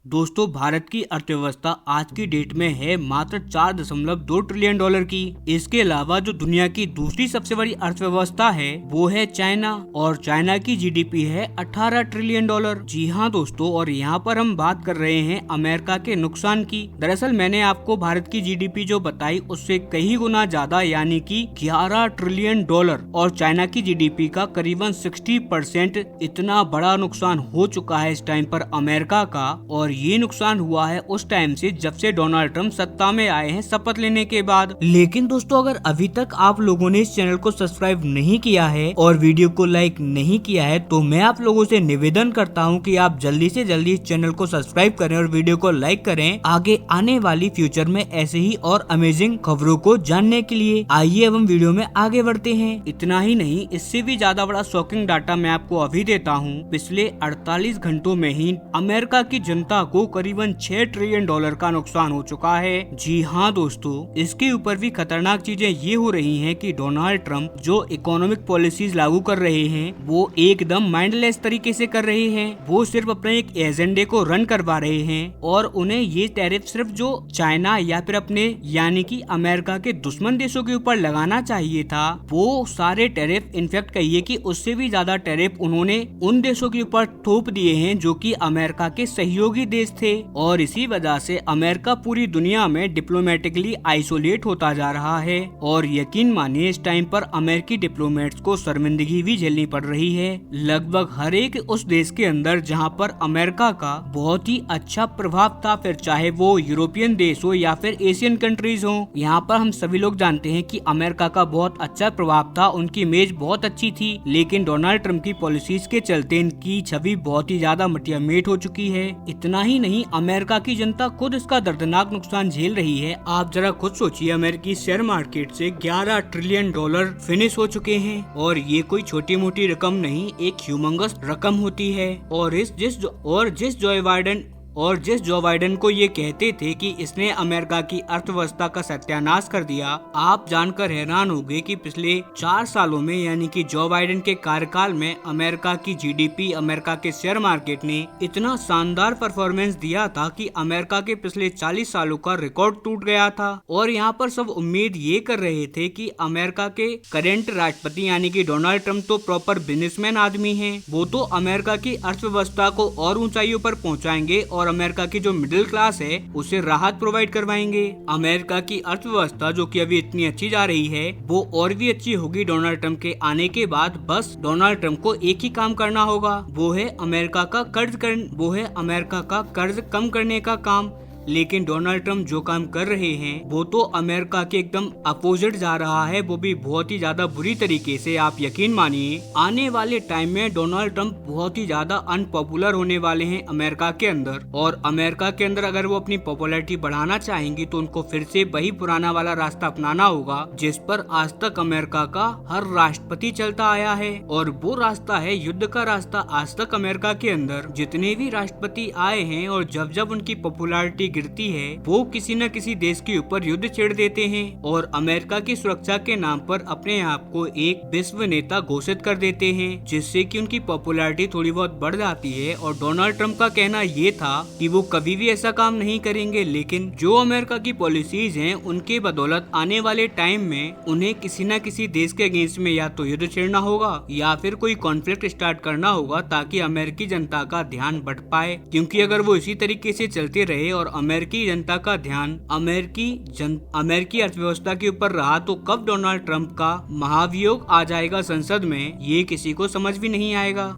दोस्तों, भारत की अर्थव्यवस्था आज की डेट में है मात्र 4.2 ट्रिलियन डॉलर की। इसके अलावा जो दुनिया की दूसरी सबसे बड़ी अर्थव्यवस्था है वो है चाइना, और चाइना की जीडीपी है 18 ट्रिलियन डॉलर। जी हाँ दोस्तों, और यहाँ पर हम बात कर रहे हैं अमेरिका के नुकसान की। दरअसल मैंने आपको भारत की जीडीपी जो बताई उससे कई गुना ज्यादा यानी कि 11 ट्रिलियन डॉलर और चाइना की जीडीपी का करीबन 60% इतना बड़ा नुकसान हो चुका है इस टाइम पर अमेरिका का। और ये नुकसान हुआ है उस टाइम से जब से डोनाल्ड ट्रंप सत्ता में आए हैं शपथ लेने के बाद। लेकिन दोस्तों, अगर अभी तक आप लोगों ने इस चैनल को सब्सक्राइब नहीं किया है और वीडियो को लाइक नहीं किया है तो मैं आप लोगों से निवेदन करता हूं कि आप जल्दी से जल्दी इस चैनल को सब्सक्राइब करें और वीडियो को लाइक करें आगे आने वाली फ्यूचर में ऐसे ही और अमेजिंग खबरों को जानने के लिए। आइए अब हम वीडियो में आगे बढ़ते हैं। इतना ही नहीं, इससे भी ज्यादा बड़ा शॉकिंग डाटा मैं आपको अभी देता हूँ। पिछले 48 घंटों में ही अमेरिका की जनता को करीबन 6 ट्रिलियन डॉलर का नुकसान हो चुका है। जी हाँ दोस्तों, इसके ऊपर भी खतरनाक चीजें ये हो रही हैं कि डोनाल्ड ट्रंप जो इकोनॉमिक पॉलिसीज लागू कर रहे हैं वो एकदम माइंडलेस तरीके से कर रहे हैं। वो सिर्फ अपने एक एजेंडे को रन करवा रहे हैं और उन्हें ये टैरिफ सिर्फ जो चाइना या फिर अपने यानी कि अमेरिका के दुश्मन देशों के ऊपर लगाना चाहिए था वो सारे टैरिफ, इनफैक्ट कहिए कि उससे भी ज्यादा टैरिफ उन्होंने उन देशों के ऊपर थोप दिए हैं जो कि अमेरिका के सहयोगी देश थे। और इसी वजह से अमेरिका पूरी दुनिया में डिप्लोमेटिकली आइसोलेट होता जा रहा है। और यकीन मानिए इस टाइम पर अमेरिकी डिप्लोमेट्स को शर्मिंदगी भी झेलनी पड़ रही है। लगभग हर एक उस देश के अंदर जहां पर अमेरिका का बहुत ही अच्छा प्रभाव था, फिर चाहे वो यूरोपियन देश हो या फिर एशियन कंट्रीज हो, यहाँ पर हम सभी लोग जानते हैं कि अमेरिका का बहुत अच्छा प्रभाव था, उनकी इमेज बहुत अच्छी थी। लेकिन डोनाल्ड ट्रंप की पॉलिसीज के चलते इनकी छवि बहुत ही ज्यादा मटियामेट हो चुकी है। इतना ही नहीं, अमेरिका की जनता खुद इसका दर्दनाक नुकसान झेल रही है। आप जरा खुद सोचिए, अमेरिकी शेयर मार्केट से 11 ट्रिलियन डॉलर फिनिश हो चुके हैं और ये कोई छोटी मोटी रकम नहीं, एक ह्यूमंगस रकम होती है। और जिस जो बाइडेन को ये कहते थे कि इसने अमेरिका की अर्थव्यवस्था का सत्यानाश कर दिया, आप जानकर हैरान होंगे कि पिछले 4 सालों में यानी कि जो बाइडेन के कार्यकाल में अमेरिका की जीडीपी, अमेरिका के शेयर मार्केट ने इतना शानदार परफॉर्मेंस दिया था कि अमेरिका के पिछले 40 सालों का रिकॉर्ड टूट गया था। और यहाँ पर सब उम्मीद ये कर रहे थे कि अमेरिका के करेंट राष्ट्रपति यानी कि डोनाल्ड ट्रंप तो प्रॉपर बिजनेसमैन आदमी है, वो तो अमेरिका की अर्थव्यवस्था को और ऊंचाइयों पर पहुँचाएंगे और अमेरिका की जो मिडिल क्लास है उसे राहत प्रोवाइड करवाएंगे। अमेरिका की अर्थव्यवस्था जो कि अभी इतनी अच्छी जा रही है वो और भी अच्छी होगी डोनाल्ड ट्रंप के आने के बाद। बस डोनाल्ड ट्रंप को एक ही काम करना होगा, वो है अमेरिका का कर्ज कम करने का काम। लेकिन डोनाल्ड ट्रंप जो काम कर रहे हैं वो तो अमेरिका के एकदम अपोजिट जा रहा है, वो भी बहुत ही ज्यादा बुरी तरीके से। आप यकीन मानिए आने वाले टाइम में डोनाल्ड ट्रंप बहुत ही ज्यादा अनपॉपुलर होने वाले हैं अमेरिका के अंदर। और अमेरिका के अंदर अगर वो अपनी पॉपुलैरिटी बढ़ाना चाहेंगे तो उनको फिर से वही पुराना वाला रास्ता अपनाना होगा जिस पर आज तक अमेरिका का हर राष्ट्रपति चलता आया है, और वो रास्ता है युद्ध का रास्ता। आज तक अमेरिका के अंदर जितने भी राष्ट्रपति आए हैं और जब जब उनकी पॉपुलैरिटी गिरती है वो किसी न किसी देश के ऊपर युद्ध छेड़ देते हैं और अमेरिका की सुरक्षा के नाम पर अपने आप को एक विश्व नेता घोषित कर देते हैं, जिससे कि उनकी पॉपुलैरिटी थोड़ी बहुत बढ़ जाती है। और डोनाल्ड ट्रंप का कहना ये था कि वो कभी भी ऐसा काम नहीं करेंगे, लेकिन जो अमेरिका की पॉलिसीज हैं उनके बदौलत आने वाले टाइम में उन्हें किसी न किसी देश के अगेंस्ट में या तो युद्ध छेड़ना होगा या फिर कोई कॉन्फ्लिक्ट स्टार्ट करना होगा ताकि अमेरिकी जनता का ध्यान बढ़ पाए। क्योंकि अगर वो इसी तरीके से चलते रहे और अमेरिकी जनता का ध्यान अमेरिकी अर्थव्यवस्था के ऊपर रहा तो कब डोनाल्ड ट्रंप का महाभियोग आ जाएगा संसद में ये किसी को समझ भी नहीं आएगा।